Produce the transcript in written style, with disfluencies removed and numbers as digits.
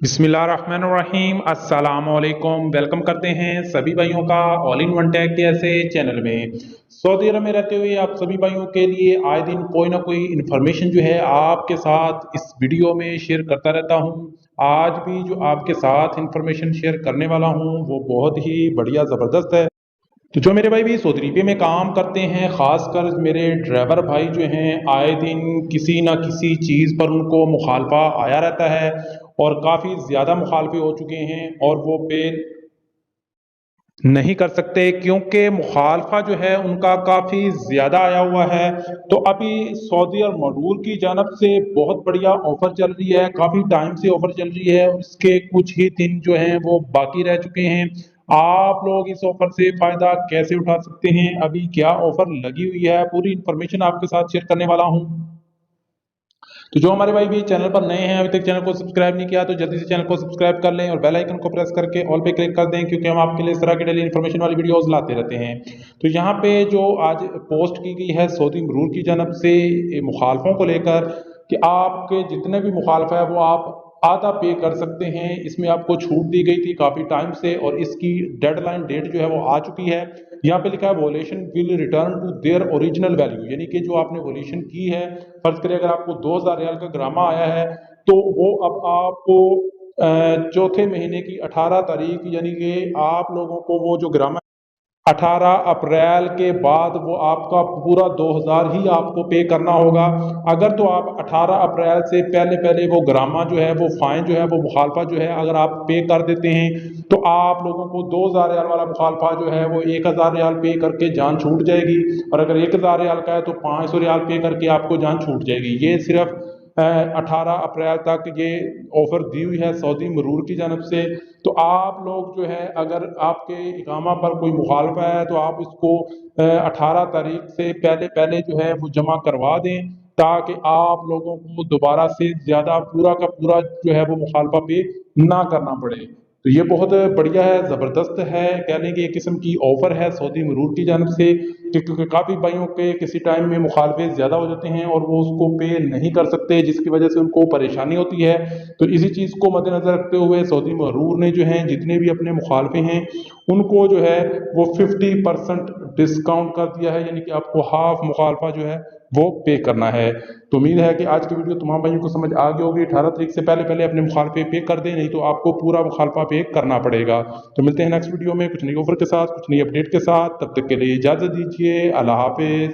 बिस्मिल्लाहिर्रहमानिर्रहीम अस्सलामुअलैकुम। वेलकम करते हैं सभी भाइयों का ऑल इन वन टेक जैसे चैनल में। सऊदी अरब में रहते हुए आप सभी भाइयों के लिए आए दिन कोई ना कोई इन्फॉर्मेशन जो है आपके साथ इस वीडियो में शेयर करता रहता हूं। आज भी जो आपके साथ इन्फॉर्मेशन शेयर करने वाला हूं वो बहुत ही बढ़िया ज़बरदस्त है। तो जो मेरे भाई भी सऊदी अरब में काम करते हैं, ख़ासकर मेरे ड्राइवर भाई जो हैं, आए दिन किसी ना किसी चीज़ पर उनको मुखालफा आया रहता है और काफ़ी ज़्यादा मुखालफे हो चुके हैं और वो पे नहीं कर सकते क्योंकि मुखालफा जो है उनका काफ़ी ज़्यादा आया हुआ है। तो अभी सऊदी और मरूर की जानब से बहुत बढ़िया ऑफ़र चल रही है, काफ़ी टाइम से ऑफ़र चल रही है और इसके कुछ ही दिन जो हैं वो बाकी रह चुके हैं। आप लोग इस ऑफ़र से फ़ायदा कैसे उठा सकते हैं, अभी क्या ऑफ़र लगी हुई है, पूरी इन्फॉर्मेशन आपके साथ शेयर करने वाला हूँ। तो जो हमारे भाई भी चैनल पर नए हैं, अभी तक चैनल को सब्सक्राइब नहीं किया तो जल्दी से चैनल को सब्सक्राइब कर लें और बेल आइकन को प्रेस करके ऑल पे क्लिक कर दें, क्योंकि हम आपके लिए इस तरह की डेली इन्फॉर्मेशन वाली वीडियोस लाते रहते हैं। तो यहाँ पे जो आज पोस्ट की गई है सऊदी मरूर की जानब से मुखालफों को लेकर कि आपके जितने भी मुखालफा है वो आप आधा पे कर सकते हैं। इसमें आपको छूट दी गई थी काफ़ी टाइम से और इसकी डेडलाइन डेट जो है वो आ चुकी है। यहाँ पे लिखा है valuation will return to their original value, यानी कि जो आपने वोलेशन की है, फर्ज करें अगर आपको 2000 रियाल का ग्रामा आया है तो वो अब आपको चौथे महीने की 18 तारीख, यानी कि आप लोगों को वो जो ग्रामा 18 अप्रैल के बाद वो आपका पूरा 2000 ही आपको पे करना होगा। अगर तो आप 18 अप्रैल से पहले पहले वो ग्रामा जो है वो फाइन जो है वो मुखालफा जो है अगर आप पे कर देते हैं तो आप लोगों को 2000 रियाल वाला मुखालफा जो है वो 1000 रियाल पे करके जान छूट जाएगी और अगर 1000 रियाल का है तो 500 रियाल पे करके आपको जान छूट जाएगी। ये सिर्फ 18 अप्रैल तक ये ऑफर दी हुई है सऊदी मरूर की जानब से। तो आप लोग जो है अगर आपके इकामा पर कोई मुखालफा है तो आप इसको 18 तारीख से पहले पहले जो है वो जमा करवा दें, ताकि आप लोगों को दोबारा से ज़्यादा पूरा का पूरा जो है वो मुखालफा पे ना करना पड़े। तो ये बहुत बढ़िया है, ज़बरदस्त है, कह लें कि एक किस्म की ऑफ़र है सऊदी मरूर की जानब से क्योंकि काफ़ी भाइयों के किसी टाइम में मुखालफे ज़्यादा हो जाते हैं और वो उसको पे नहीं कर सकते, जिसकी वजह से उनको परेशानी होती है। तो इसी चीज़ को मद्देनज़र रखते हुए सऊदी मरूर ने जो है जितने भी अपने मुखालफे हैं उनको जो है वो 50% डिस्काउंट कर दिया है, यानी कि आपको हाफ मुखालफा जो है वो पे करना है। तो उम्मीद है कि आज की वीडियो तमाम भाइयों को समझ आ गई होगी। 18 तारीख से पहले पहले अपने मुखालफे पे कर दें, नहीं तो आपको पूरा मुखालफा पे करना पड़ेगा। तो मिलते हैं नेक्स्ट वीडियो में कुछ नई ऑफर के साथ, कुछ नई अपडेट के साथ। तब तक के लिए इजाज़त दीजिए। अल्लाह हाफिज़।